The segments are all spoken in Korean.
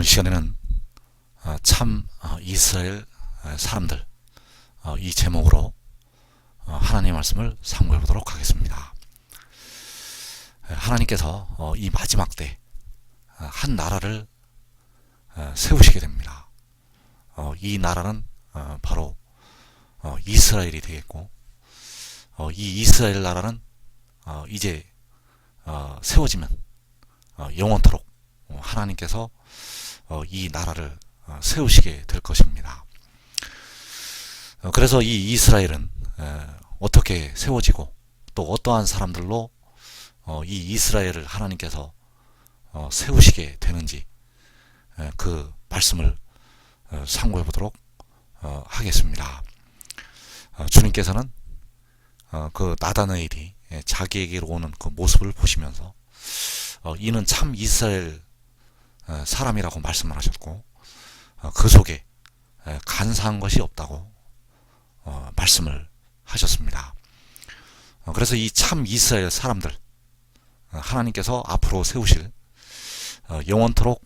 오늘 시간에는 참 이스라엘 사람들 이 제목으로 하나님의 말씀을 상고해 보도록 하겠습니다. 하나님께서 이 마지막 때 한 나라를 세우시게 됩니다. 이 나라는 바로 이스라엘이 되겠고, 이 이스라엘 나라는 이제 세워지면 영원토록 하나님께서 이 나라를 세우시게 될 것입니다. 그래서 이 이스라엘은 어떻게 세워지고 또 어떠한 사람들로 이 이스라엘을 하나님께서 세우시게 되는지 그 말씀을 상고해 보도록 하겠습니다. 주님께서는 그 나다나엘이 자기에게로 오는 그 모습을 보시면서 이는 참 이스라엘 사람이라고 말씀을 하셨고, 그 속에 간사한 것이 없다고 말씀을 하셨습니다. 그래서 이 참 이스라엘 사람들 하나님께서 앞으로 세우실 영원토록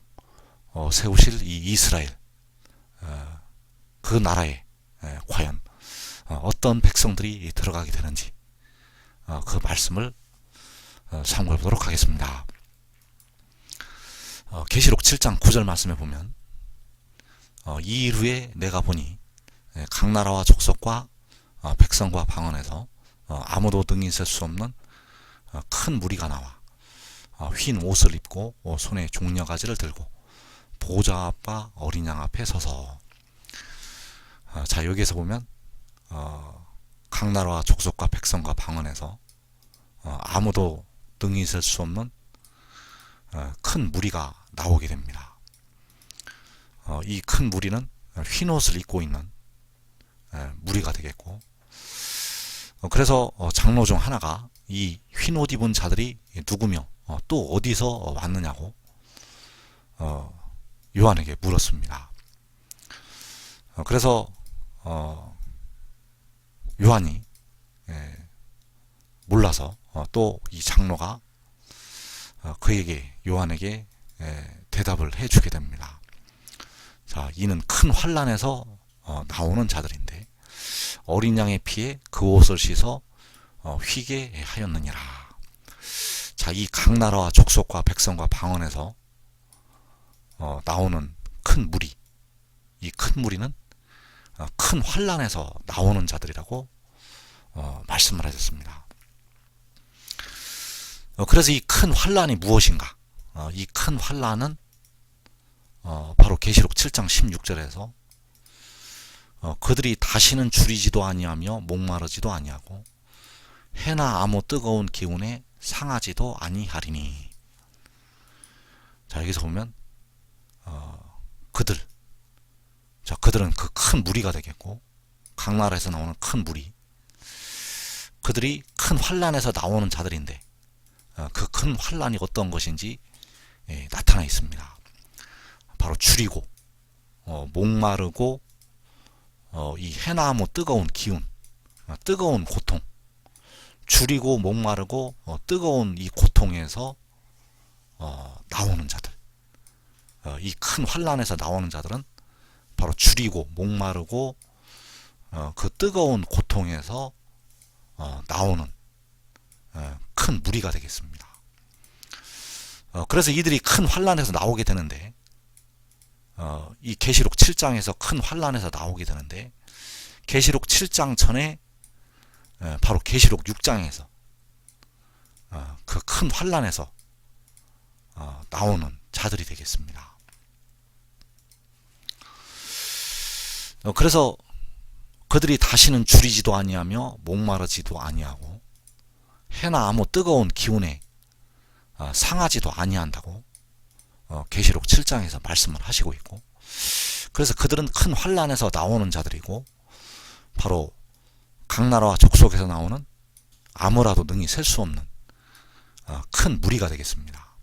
세우실 이 이스라엘 그 나라에 과연 어떤 백성들이 들어가게 되는지 그 말씀을 참고해 보도록 하겠습니다. 계시록 7장 9절 말씀에 보면 이 일 후에 내가 보니 각 나라와 족속과 백성과 방언에서 아무도 등이 셀 수 없는 큰 무리가 나와 흰 옷을 입고 손에 종려가지를 들고 보좌 앞과 어린 양 앞에 서서, 자 여기에서 보면 각 나라와 족속과 백성과 방언에서 아무도 등이 셀 수 없는 큰 무리가 나오게 됩니다. 이 큰 무리는 흰 옷을 입고 있는 무리가 되겠고, 그래서 장로 중 하나가 이 흰 옷 입은 자들이 누구며 또 어디서 왔느냐고 요한에게 물었습니다. 그래서 요한이 몰라서 또 이 장로가 그에게 요한에게 대답을 해주게 됩니다. 자, 이는 큰 환난에서 나오는 자들인데 어린 양의 피에 그 옷을 씻어 휘게 하였느니라. 자, 이 각 나라와 족속과 백성과 방언에서 나오는 큰 무리, 이 큰 무리는 큰 환난에서 나오는 자들이라고 말씀을 하셨습니다. 그래서 이 큰 환난이 무엇인가? 이 큰 환난은 바로 계시록 7장 16절에서 그들이 다시는 줄이지도 아니하며 목마르지도 아니하고 해나 아무 뜨거운 기운에 상하지도 아니하리니. 자, 여기서 보면 그들은 그 큰 무리가 되겠고, 각 나라에서 나오는 큰 무리, 그들이 큰 환난에서 나오는 자들인데 그 큰 환난이 어떤 것인지 나타나 있습니다. 바로 줄이고 목마르고 이 해나무 뜨거운 기운, 뜨거운 고통, 줄이고 목마르고 뜨거운 이 고통에서 나오는 자들, 이 큰 환난에서 나오는 자들은 바로 줄이고 목마르고 그 뜨거운 고통에서 나오는 큰 무리가 되겠습니다. 그래서 이들이 큰 환난에서 나오게 되는데, 이 계시록 7장에서 큰 환난에서 나오게 되는데, 계시록 7장 전에 바로 계시록 6장에서 그 큰 환난에서 나오는 자들이 되겠습니다. 그래서 그들이 다시는 줄이지도 아니하며 목마르지도 아니하고 해나 아무 뜨거운 기운에 상하지도 아니한다고 계시록 7장에서 말씀을 하시고 있고, 그래서 그들은 큰 환난에서 나오는 자들이고 바로 각 나라와 족속에서 나오는 아무라도 능히 셀 수 없는 큰 무리가 되겠습니다.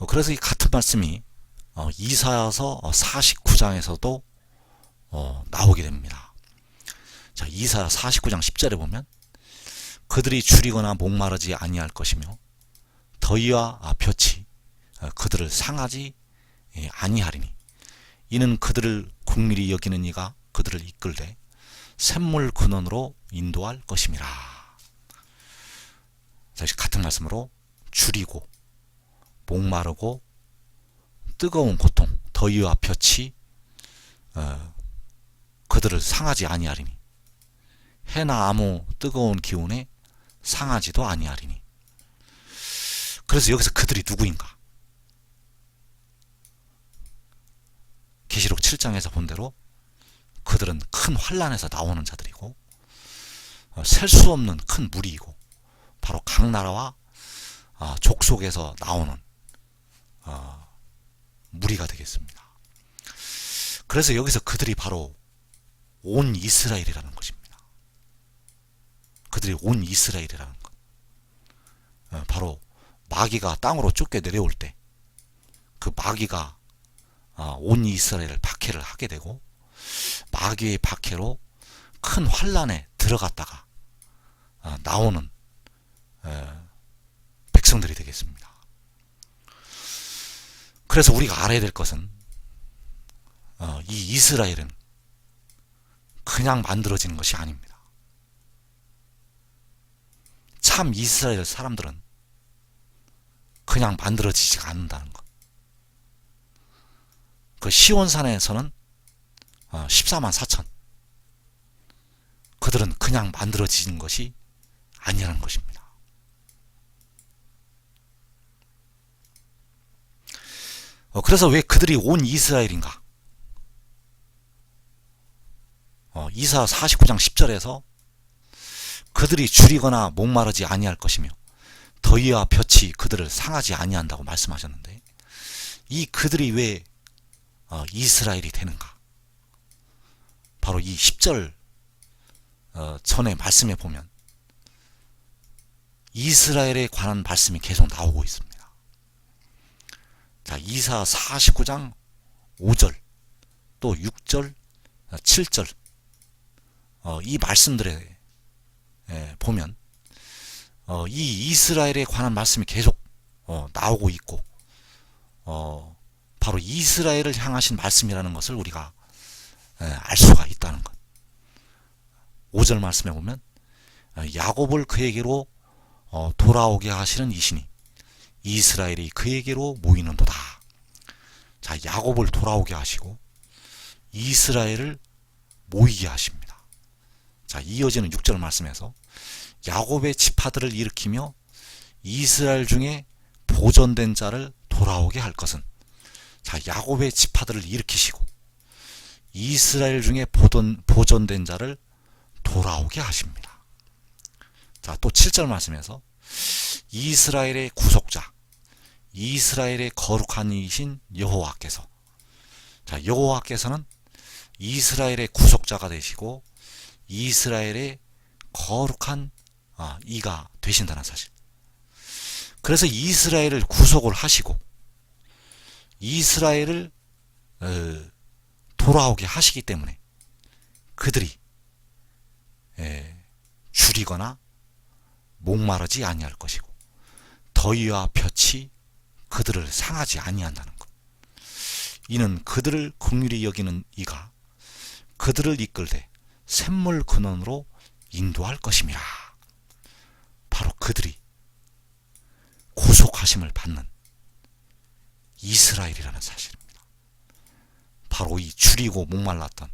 그래서 이 같은 말씀이 이사야서 49장에서도 나오게 됩니다. 자, 이사야 49장 10절에 보면 그들이 줄이거나 목마르지 아니할 것이며 더위와 볕이 그들을 상하지 아니하리니 이는 그들을 긍휼히 여기는 이가 그들을 이끌되 샘물 근원으로 인도할 것임이라. 같은 말씀으로 줄이고 목마르고 뜨거운 고통 더위와 볕이 그들을 상하지 아니하리니 해나 아무 뜨거운 기운에 상하지도 아니하리니. 그래서 여기서 그들이 누구인가? 계시록 7장에서 본 대로 그들은 큰 환란에서 나오는 자들이고 셀 수 없는 큰 무리이고 바로 각 나라와 족속에서 나오는 무리가 되겠습니다. 그래서 여기서 그들이 바로 온 이스라엘이라는 것입니다. 그들이 온 이스라엘이라는 것. 바로 마귀가 땅으로 쫓겨 내려올 때 그 마귀가 온 이스라엘을 박해를 하게 되고 마귀의 박해로 큰 환란에 들어갔다가 나오는 백성들이 되겠습니다. 그래서 우리가 알아야 될 것은 이 이스라엘은 그냥 만들어지는 것이 아닙니다. 참 이스라엘 사람들은 그냥 만들어지지가 않는다는 것. 그 시온산에서는 14만 4천 그들은 그냥 만들어지는 것이 아니라는 것입니다. 그래서 왜 그들이 온 이스라엘인가? 이사 49장 10절에서 그들이 줄이거나 목마르지 아니할 것이며 더위와 볕이 그들을 상하지 아니한다고 말씀하셨는데 이 그들이 왜 이스라엘이 되는가? 바로 이 10절 전에 말씀에 보면 이스라엘에 관한 말씀이 계속 나오고 있습니다. 자, 이사 49장 5절 또 6절 7절 이 말씀들에 보면 이 이스라엘에 관한 말씀이 계속 나오고 있고 바로 이스라엘을 향하신 말씀이라는 것을 우리가 알 수가 있다는 것. 5절 말씀에 보면 야곱을 그에게로 돌아오게 하시는 이시니 이스라엘이 그에게로 모이는도다. 자, 야곱을 돌아오게 하시고 이스라엘을 모이게 하십니다. 자, 이어지는 6절 말씀에서 야곱의 지파들을 일으키며 이스라엘 중에 보존된 자를 돌아오게 할 것은, 자, 야곱의 지파들을 일으키시고 이스라엘 중에 보존된 자를 돌아오게 하십니다. 자, 또 7절 말씀에서 이스라엘의 구속자, 이스라엘의 거룩한 이신 여호와께서, 자, 여호와께서는 이스라엘의 구속자가 되시고 이스라엘의 거룩한 이가 되신다는 사실. 그래서 이스라엘을 구속을 하시고 이스라엘을 돌아오게 하시기 때문에 그들이 줄이거나 목마르지 아니할 것이고 더위와 볕이 그들을 상하지 아니한다는 것. 이는 그들을 긍휼히 여기는 이가 그들을 이끌되 샘물 근원으로 인도할 것임이라. 바로 그들이 구속하심을 받는 이스라엘이라는 사실입니다. 바로 이 줄이고 목말랐던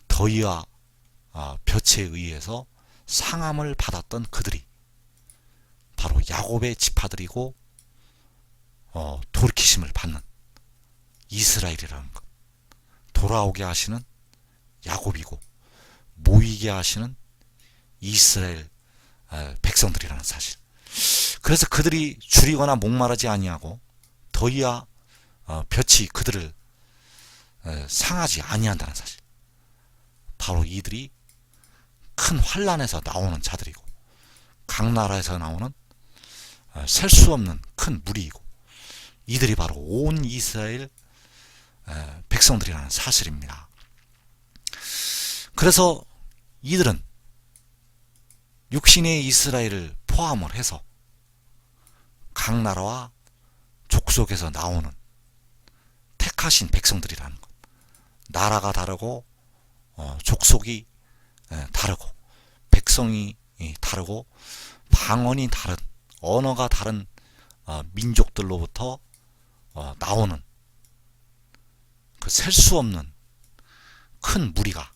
더위와 볕에 의해서 상함을 받았던 그들이 바로 야곱의 지파들이고 돌이키심을 받는 이스라엘이라는 것. 돌아오게 하시는 야곱이고 모이게 하시는 이스라엘 백성들이라는 사실. 그래서 그들이 줄이거나 목마르지 아니하고 더위와 볕이 그들을 상하지 아니한다는 사실. 바로 이들이 큰 환란에서 나오는 자들이고 각 나라에서 나오는 셀 수 없는 큰 무리이고 이들이 바로 온 이스라엘 백성들이라는 사실입니다. 그래서 이들은 육신의 이스라엘을 포함을 해서 각 나라와 족속에서 나오는 택하신 백성들이라는 것. 나라가 다르고 족속이 다르고 백성이 다르고 방언이 다른 언어가 다른 민족들로부터 나오는 그 셀 수 없는 큰 무리가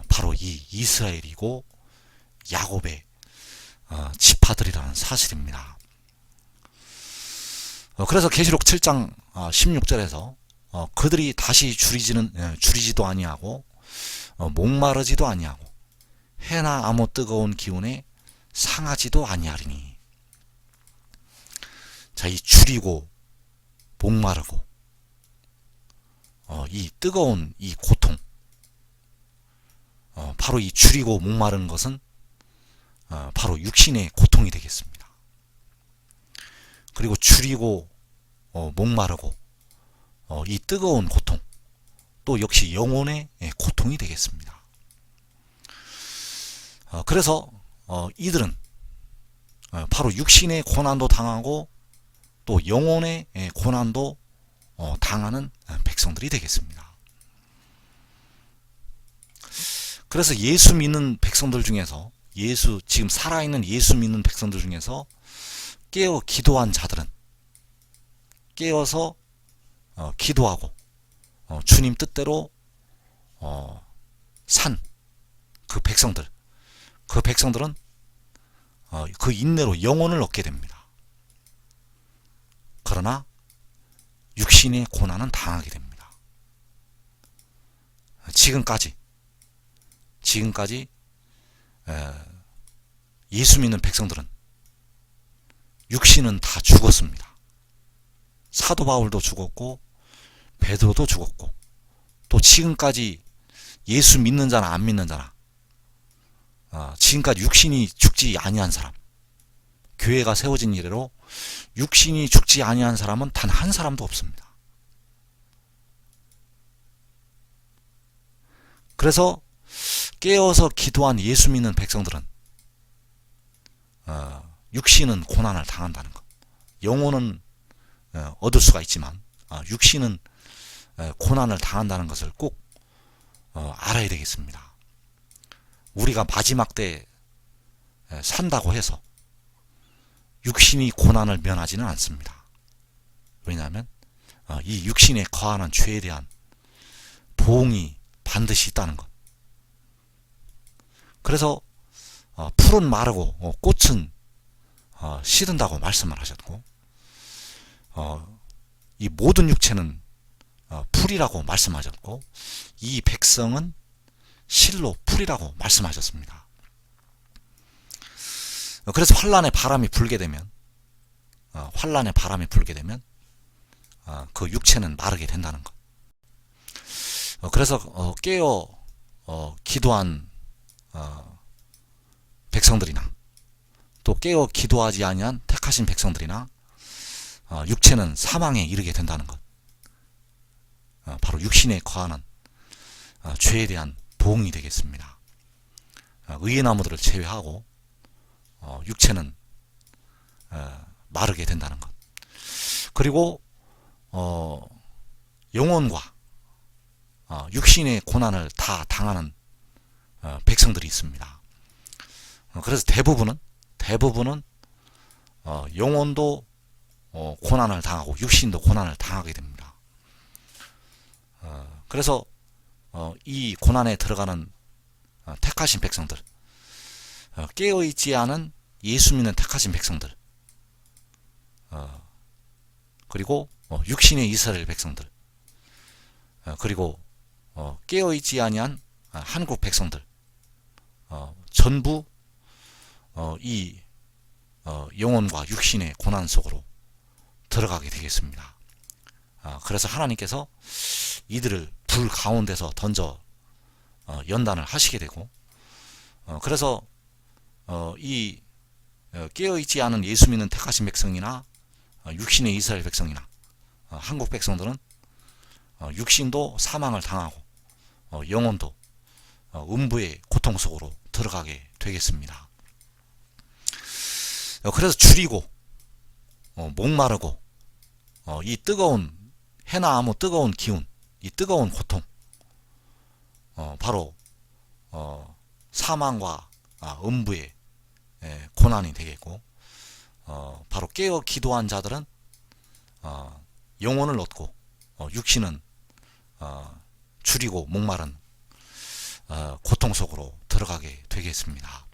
바로 이 이스라엘이고 야곱의 지파들이라는 사실입니다. 그래서 계시록 7장 16절에서 그들이 다시 줄이지도 아니하고 목마르지도 아니하고 해나 아무 뜨거운 기운에 상하지도 아니하리니. 자, 이 줄이고 목마르고 이 뜨거운 이 고통, 바로 이 줄이고 목마른 것은 바로 육신의 고통이 되겠습니다. 그리고 줄이고 목마르고 이 뜨거운 고통, 또 역시 영혼의 고통이 되겠습니다. 그래서 이들은 바로 육신의 고난도 당하고 또 영혼의 고난도 당하는 백성들이 되겠습니다. 그래서 예수 믿는 백성들 중에서 지금 살아있는 예수 믿는 백성들 중에서 깨어 기도한 자들은 깨어서 기도하고 주님 뜻대로 산 그 백성들은 그 인내로 영혼을 얻게 됩니다. 그러나 육신의 고난은 당하게 됩니다. 지금까지 예수 믿는 백성들은 육신은 다 죽었습니다. 사도 바울도 죽었고 베드로도 죽었고 또 지금까지 예수 믿는 자나 안 믿는 자나 지금까지 육신이 죽지 아니한 사람, 교회가 세워진 이래로 육신이 죽지 아니한 사람은 단 한 사람도 없습니다. 그래서 깨어서 기도한 예수 믿는 백성들은 육신은 고난을 당한다는 것, 영혼은 얻을 수가 있지만 육신은 고난을 당한다는 것을 꼭 알아야 되겠습니다. 우리가 마지막 때 산다고 해서 육신이 고난을 면하지는 않습니다. 왜냐하면 이 육신에 거하는 죄에 대한 보응이 반드시 있다는 것. 그래서 풀은 마르고 꽃은 시든다고 말씀을 하셨고 이 모든 육체는 풀이라고 말씀하셨고 이 백성은 실로 풀이라고 말씀하셨습니다. 그래서 환란의 바람이 불게 되면 그 육체는 마르게 된다는 것. 그래서 깨어 기도한 백성들이나 또 깨어 기도하지 아니한 택하신 백성들이나 육체는 사망에 이르게 된다는 것. 바로 육신에 거하는 죄에 대한 보응이 되겠습니다. 의의 나무들을 제외하고 육체는 마르게 된다는 것. 그리고 영혼과 육신의 고난을 다 당하는 백성들이 있습니다. 그래서 대부분은 영혼도 고난을 당하고 육신도 고난을 당하게 됩니다. 그래서 이 고난에 들어가는 택하신 백성들, 깨어있지 않은 예수 믿는 택하신 백성들, 그리고 육신의 이스라엘 백성들, 그리고 깨어있지 아니한 한국 백성들, 전부 이 영혼과 육신의 고난 속으로 들어가게 되겠습니다. 그래서 하나님께서 이들을 불 가운데서 던져 연단을 하시게 되고, 그래서 이 깨어있지 않은 예수 믿는 택하신 백성이나 육신의 이스라엘 백성이나 한국 백성들은 육신도 사망을 당하고 영혼도 음부의 고통 속으로 들어가게 되겠습니다. 그래서 줄이고 목마르고 이 뜨거운 해나 아무 뜨거운 기운, 이 뜨거운 고통, 바로 사망과 음부의 고난이 되겠고, 바로 깨어 기도한 자들은 영혼을 얻고 육신은 줄이고 목마른 고통 속으로 들어가게 되겠습니다.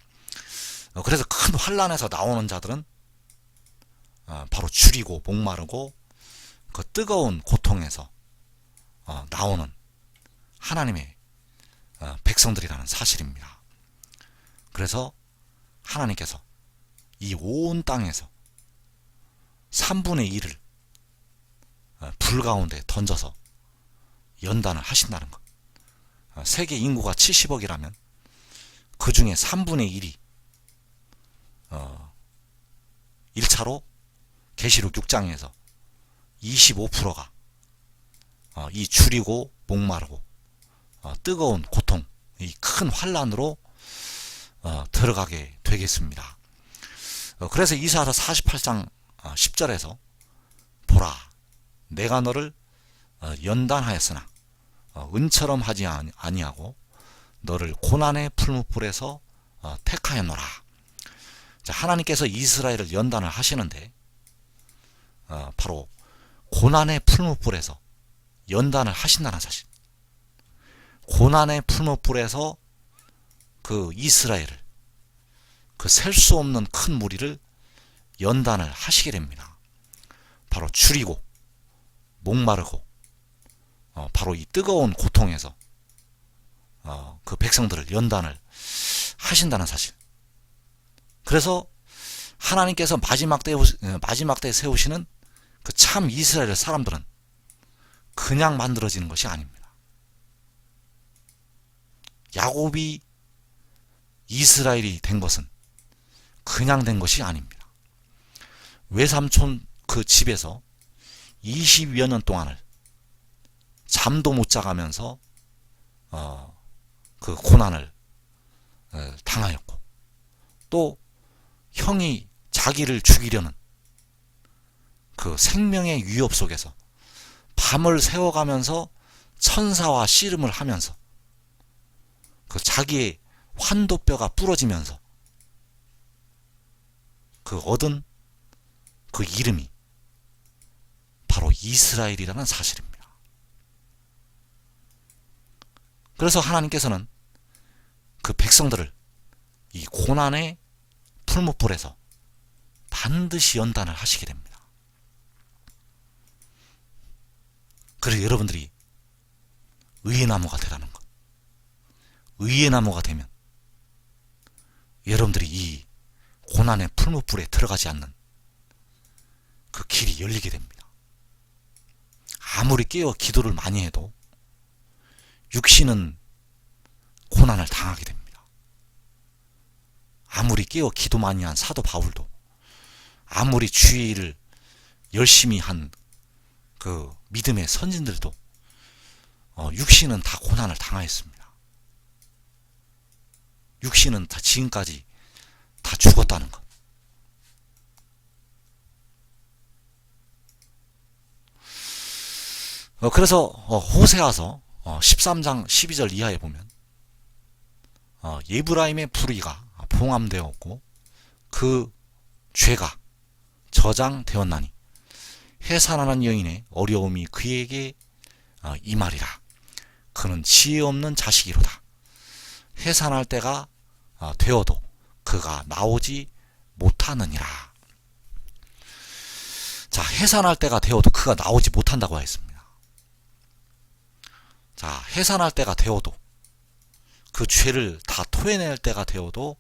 그래서 큰 환란에서 나오는 자들은 바로 줄이고 목마르고 그 뜨거운 고통에서 나오는 하나님의 백성들이라는 사실입니다. 그래서 하나님께서 이 온 땅에서 3분의 1을 불 가운데 던져서 연단을 하신다는 것. 세계 인구가 70억이라면 그 중에 3분의 1이 1차로 계시록 6장에서 25%가 이 줄이고 목마르고 뜨거운 고통, 이 큰 환란으로 들어가게 되겠습니다. 그래서 이사야서 48장 10절에서 보라, 내가 너를 연단하였으나 은처럼 하지 아니하고 너를 고난의 풀무불에서 택하였노라. 자, 하나님께서 이스라엘을 연단을 하시는데 바로 고난의 풀무불에서 연단을 하신다는 사실. 고난의 풀무불에서 그 이스라엘을, 그 셀 수 없는 큰 무리를 연단을 하시게 됩니다. 바로 줄이고 목마르고 바로 이 뜨거운 고통에서 그 백성들을 연단을 하신다는 사실. 그래서 하나님께서 마지막 때 세우시는 그 참 이스라엘 사람들은 그냥 만들어지는 것이 아닙니다. 야곱이 이스라엘이 된 것은 그냥 된 것이 아닙니다. 외삼촌 그 집에서 20여 년 동안을 잠도 못 자가면서 그 고난을 당하였고, 또 형이 자기를 죽이려는 그 생명의 위협 속에서 밤을 새워가면서 천사와 씨름을 하면서 그 자기의 환도뼈가 부러지면서 그 얻은 그 이름이 바로 이스라엘이라는 사실입니다. 그래서 하나님께서는 그 백성들을 이 고난의 풀무불에서 반드시 연단을 하시게 됩니다. 그래서 여러분들이 의의 나무가 되라는 것. 의의 나무가 되면 여러분들이 이 고난의 풀무불에 들어가지 않는 그 길이 열리게 됩니다. 아무리 깨어 기도를 많이 해도 육신은 고난을 당하게 됩니다. 아무리 깨어 기도 많이 한 사도 바울도, 아무리 주의 일을 열심히 한 그 믿음의 선진들도 육신은 다 고난을 당하였습니다. 육신은 다 지금까지 다 죽었다는 것. 그래서 호세아서 13장 12절 이하에 보면 에브라임의 불의가 봉함되었고 그 죄가 저장되었나니 해산하는 여인의 어려움이 그에게 임하리라. 그는 지혜 없는 자식이로다. 해산할 때가 되어도 그가 나오지 못하느니라. 자, 해산할 때가 되어도 그가 나오지 못한다고 하였습니다. 자, 해산할 때가 되어도, 그 죄를 다 토해낼 때가 되어도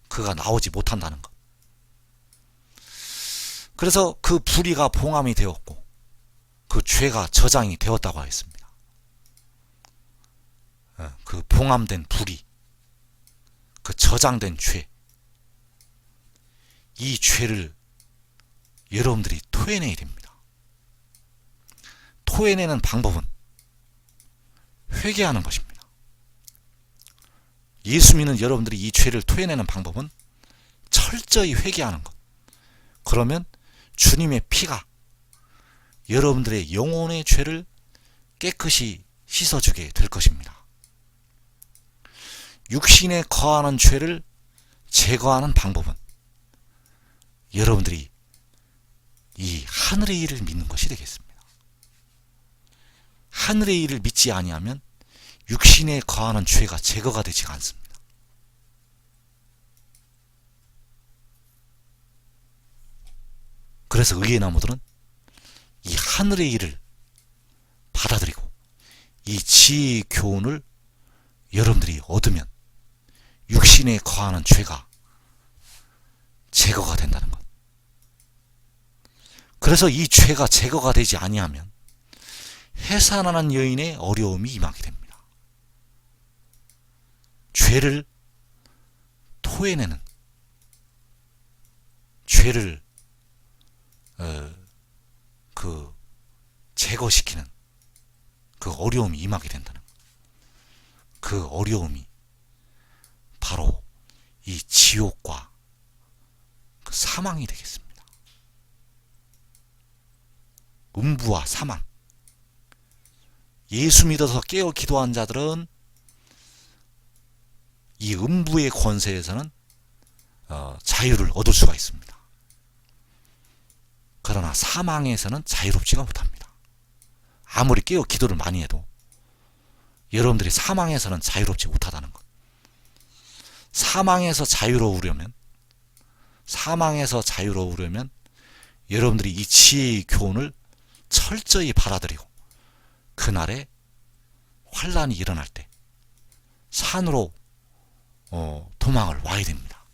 그가 나오지 못한다는 것. 그래서 그 불의가 봉함이 되었고 그 죄가 저장이 되었다고 하였습니다. 그 봉함된 불의, 그 저장된 죄, 이 죄를 여러분들이 토해내야 됩니다. 토해내는 방법은 회개하는 것입니다. 예수 믿는 여러분들이 이 죄를 토해내는 방법은 철저히 회개하는 것. 그러면 주님의 피가 여러분들의 영혼의 죄를 깨끗이 씻어주게 될 것입니다. 육신에 거하는 죄를 제거하는 방법은 여러분들이 이 하늘의 일을 믿는 것이 되겠습니다. 하늘의 일을 믿지 아니하면 육신에 거하는 죄가 제거가 되지가 않습니다. 그래서 의의 나무들은 이 하늘의 일을 받아들이고 이 지혜의 교훈을 여러분들이 얻으면 육신에 거하는 죄가 제거가 된다는 것. 그래서 이 죄가 제거가 되지 아니하면 해산하는 여인의 어려움이 임하게 됩니다. 죄를 토해내는, 죄를 제거시키는 그 어려움이 임하게 된다는 것. 그 어려움이 바로 이 지옥과 그 사망이 되겠습니다. 음부와 사망. 예수 믿어서 깨어 기도한 자들은 이 음부의 권세에서는 자유를 얻을 수가 있습니다. 그러나 사망에서는 자유롭지가 못합니다. 아무리 깨어 기도를 많이 해도 여러분들이 사망에서는 자유롭지 못하다는 것. 사망에서 자유로우려면 여러분들이 이 지혜의 교훈을 철저히 받아들이고 그날에 환란이 일어날 때 산으로 도망을 와야 됩니다.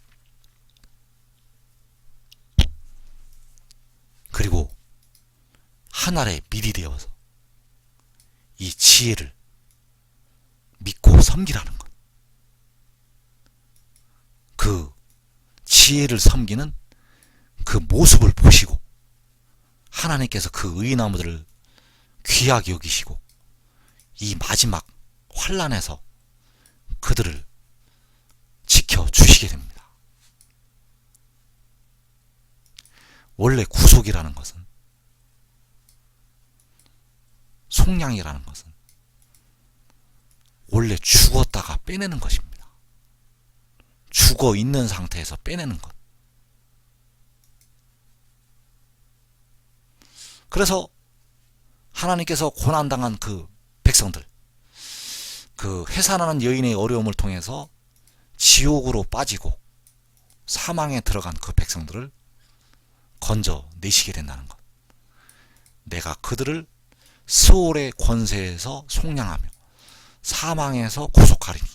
그리고 하늘의 밀이 되어서 이 지혜를 믿고 섬기라는 것. 그 지혜를 섬기는 그 모습을 보시고 하나님께서 그 의나무들을 귀하게 여기시고 이 마지막 환란에서 그들을 지켜주시게 됩니다. 원래 구속이라는 것은, 속량이라는 것은 원래 죽었다가 빼내는 것입니다. 죽어 있는 상태에서 빼내는 것. 그래서 하나님께서 고난당한 그 백성들, 그 해산하는 여인의 어려움을 통해서 지옥으로 빠지고 사망에 들어간 그 백성들을 건져 내시게 된다는 것. 내가 그들을 스올의 권세에서 속량하며 사망에서 구속하리니,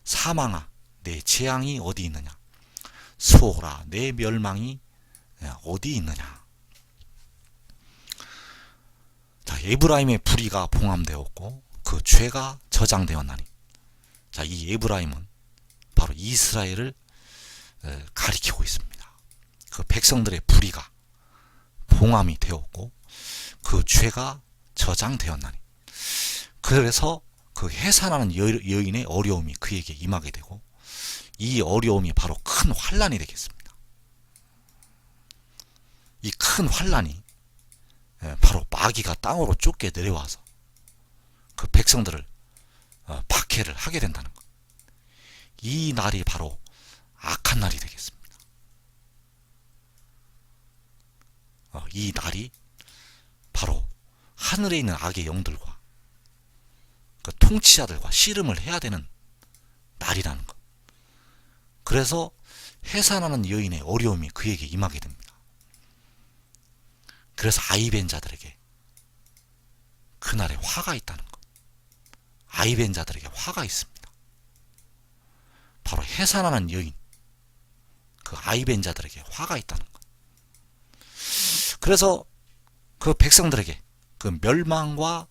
사망아 내 재앙이 어디 있느냐, 스올아 내 멸망이 어디 있느냐. 자, 에브라임의 불의가 봉함되었고 그 죄가 저장되었나니. 자, 이 에브라임은 바로 이스라엘을 가리키고 있습니다. 그 백성들의 불의가 봉함이 되었고 그 죄가 저장되었나니. 그래서 그 해산하는 여인의 어려움이 그에게 임하게 되고 이 어려움이 바로 큰 환란이 되겠습니다. 이 큰 환란이 바로 마귀가 땅으로 쫓게 내려와서 그 백성들을 박해를 하게 된다는 것. 이 날이 바로 악한 날이 되겠습니다. 이 날이 바로 하늘에 있는 악의 영들과 그 통치자들과 씨름을 해야 되는 날이라는 것. 그래서 해산하는 여인의 어려움이 그에게 임하게 됩니다. 그래서 아이벤 자들에게 그날에 화가 있다는 것. 아이벤 자들에게 화가 있습니다. 바로 해산하는 여인, 그 아이벤 자들에게 화가 있다는 것. 그래서 그 백성들에게 그 멸망과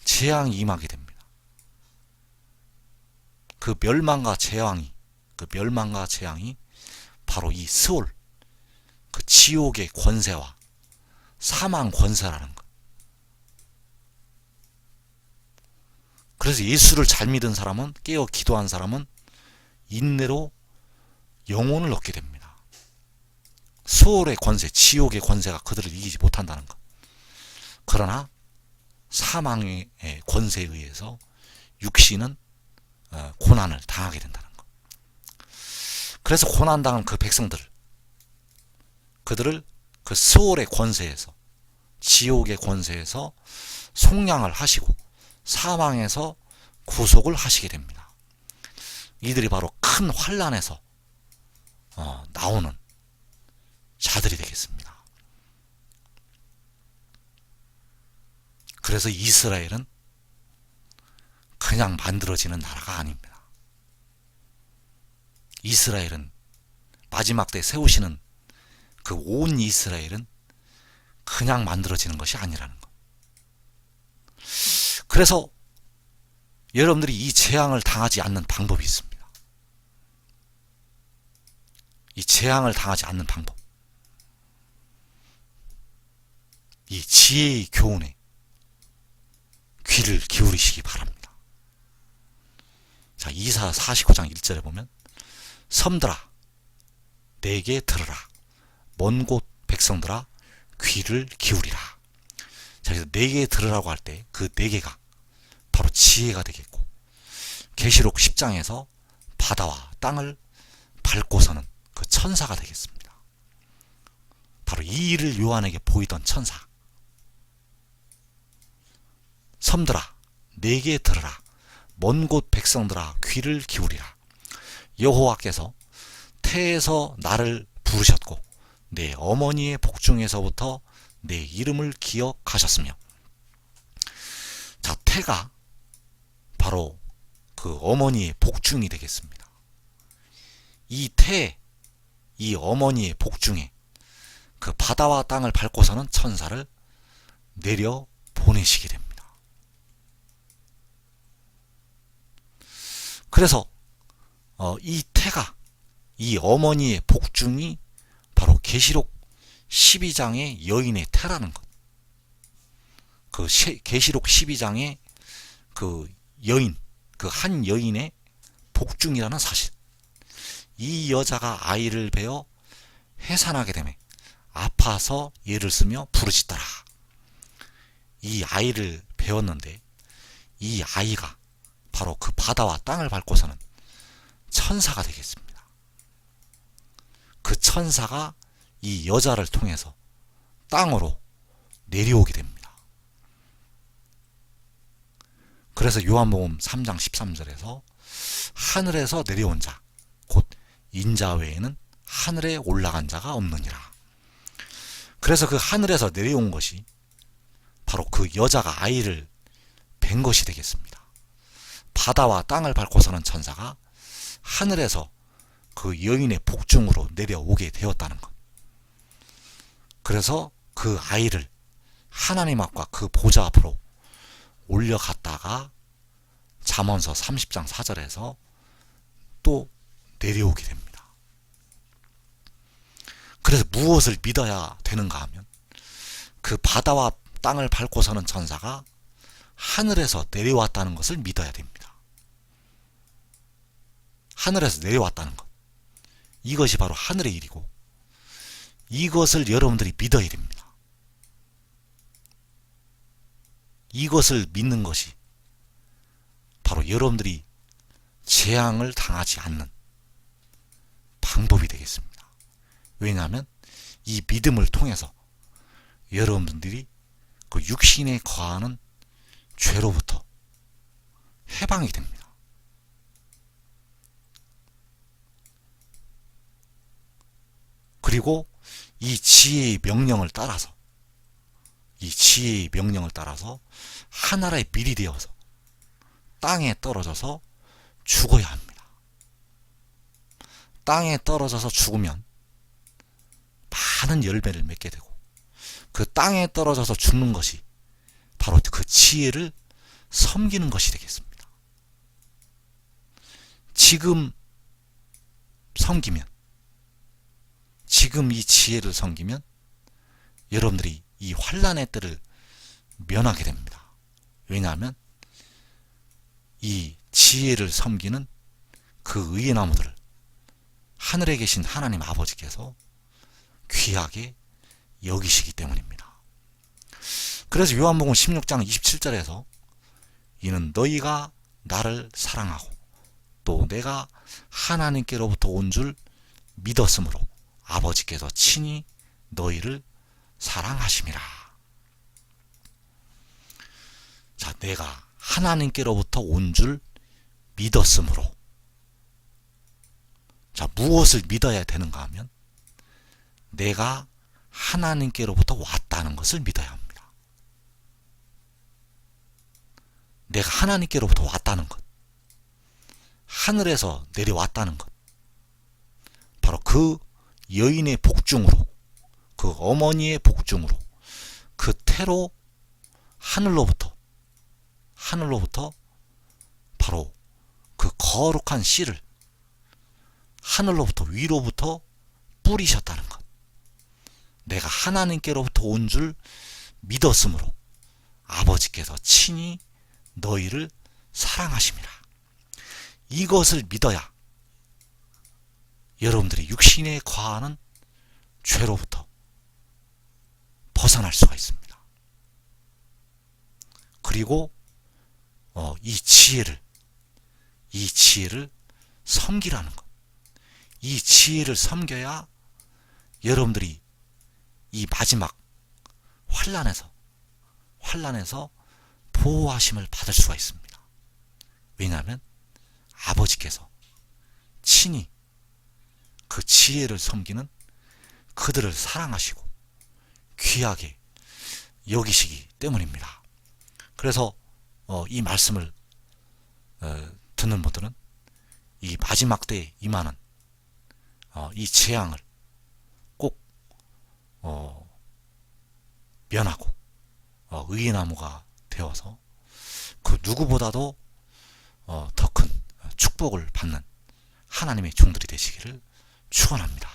재앙이 임하게 됩니다. 그 멸망과 재앙이 바로 이 스올, 그 지옥의 권세와 사망 권세라는 것. 그래서 예수를 잘 믿은 사람은, 깨어 기도한 사람은 인내로 영혼을 얻게 됩니다. 스올의 권세, 지옥의 권세가 그들을 이기지 못한다는 것. 그러나 사망의 권세에 의해서 육신은 고난을 당하게 된다는 것. 그래서 고난당한 그 그들을 그 스올의 권세에서, 지옥의 권세에서 속량을 하시고 사망에서 구속을 하시게 됩니다. 이들이 바로 큰 환난에서 나오는 자들이 되겠습니다. 그래서 이스라엘은 그냥 만들어지는 나라가 아닙니다. 이스라엘은 마지막 때 세우시는 그 온 이스라엘은 그냥 만들어지는 것이 아니라는 것. 그래서 여러분들이 이 재앙을 당하지 않는 방법이 있습니다. 이 재앙을 당하지 않는 방법. 이 지혜의 교훈에 귀를 기울이시기 바랍니다. 자, 이사 49장 1절에 보면 섬들아 내게 들으라, 먼 곳 백성들아 귀를 기울이라. 자, 그래서 내게 들으라고 할 때 그 네 개가 바로 지혜가 되겠고, 계시록 10장에서 바다와 땅을 밟고서는 그 천사가 되겠습니다. 바로 이 일을 요한에게 보이던 천사. 섬들아 내게 들으라, 먼 곳 백성들아 귀를 기울이라. 여호와께서 태에서 나를 부르셨고 내 어머니의 복중에서부터 내 이름을 기억하셨으며. 자, 태가 바로 그 어머니의 복중이 되겠습니다. 이 태, 이 어머니의 복중에 그 바다와 땅을 밟고서는 천사를 내려 보내시게 됩니다. 그래서 이 태가, 이 어머니의 복중이 바로 계시록 12장의 여인의 태라는 것. 그 계시록 12장의 그 여인, 그 한 여인의 복중이라는 사실. 이 여자가 아이를 베어 해산하게 되매 아파서 예를 쓰며 부르짖더라. 이 아이를 베었는데 이 아이가 바로 그 바다와 땅을 밟고서는 천사가 되겠습니다. 그 천사가 이 여자를 통해서 땅으로 내려오게 됩니다. 그래서 요한복음 3장 13절에서 하늘에서 내려온 자, 곧 인자 외에는 하늘에 올라간 자가 없느니라. 그래서 그 하늘에서 내려온 것이 바로 그 여자가 아이를 뵌 것이 되겠습니다. 바다와 땅을 밟고서는 천사가 하늘에서 그 여인의 복중으로 내려오게 되었다는 것. 그래서 그 아이를 하나님 앞과 그 보좌 앞으로 올려갔다가 잠언서 30장 4절에서 또 내려오게 됩니다. 그래서 무엇을 믿어야 되는가 하면 그 바다와 땅을 밟고서는 천사가 하늘에서 내려왔다는 것을 믿어야 됩니다. 하늘에서 내려왔다는 것. 이것이 바로 하늘의 일이고 이것을 여러분들이 믿어야 됩니다. 이것을 믿는 것이 바로 여러분들이 재앙을 당하지 않는 방법이 되겠습니다. 왜냐하면 이 믿음을 통해서 여러분들이 그 육신에 거하는 죄로부터 해방이 됩니다. 그리고 이 지혜의 명령을 따라서 하나라의 밀이 되어서 땅에 떨어져서 죽어야 합니다. 땅에 떨어져서 죽으면 많은 열매를 맺게 되고 그 땅에 떨어져서 죽는 것이 바로 그 지혜를 섬기는 것이 되겠습니다. 지금 섬기면, 지금 이 지혜를 섬기면 여러분들이 이 환난의 때를 면하게 됩니다. 왜냐하면 이 지혜를 섬기는 그 의의 나무들을 하늘에 계신 하나님 아버지께서 귀하게 여기시기 때문입니다. 그래서 요한복음 16장 27절에서 이는 너희가 나를 사랑하고 또 내가 하나님께로부터 온 줄 믿었으므로 아버지께서 친히 너희를 사랑하심이라. 자, 내가 하나님께로부터 온 줄 믿었으므로. 자, 무엇을 믿어야 되는가 하면 내가 하나님께로부터 왔다는 것을 믿어야 합니다. 내가 하나님께로부터 왔다는 것, 하늘에서 내려왔다는 것, 바로 그 여인의 복중으로, 그 어머니의 복중으로, 그 태로 하늘로부터 바로 그 거룩한 씨를 하늘로부터 위로부터 뿌리셨다는 것. 내가 하나님께로부터 온 줄 믿었으므로 아버지께서 친히 너희를 사랑하심이라. 이것을 믿어야 여러분들이 육신에 과하는 죄로부터 벗어날 수가 있습니다. 그리고 이 지혜를 섬기라는 것. 이 지혜를 섬겨야 여러분들이 이 마지막 환난에서 보호하심을 받을 수가 있습니다. 왜냐하면 아버지께서 친히 그 지혜를 섬기는 그들을 사랑하시고 귀하게 여기시기 때문입니다. 그래서 이 말씀을 듣는 분들은 이 마지막 때에 임하는 이 재앙을 꼭 면하고 의의 나무가 되어서 그 누구보다도 더 큰 축복을 받는 하나님의 종들이 되시기를 축원합니다.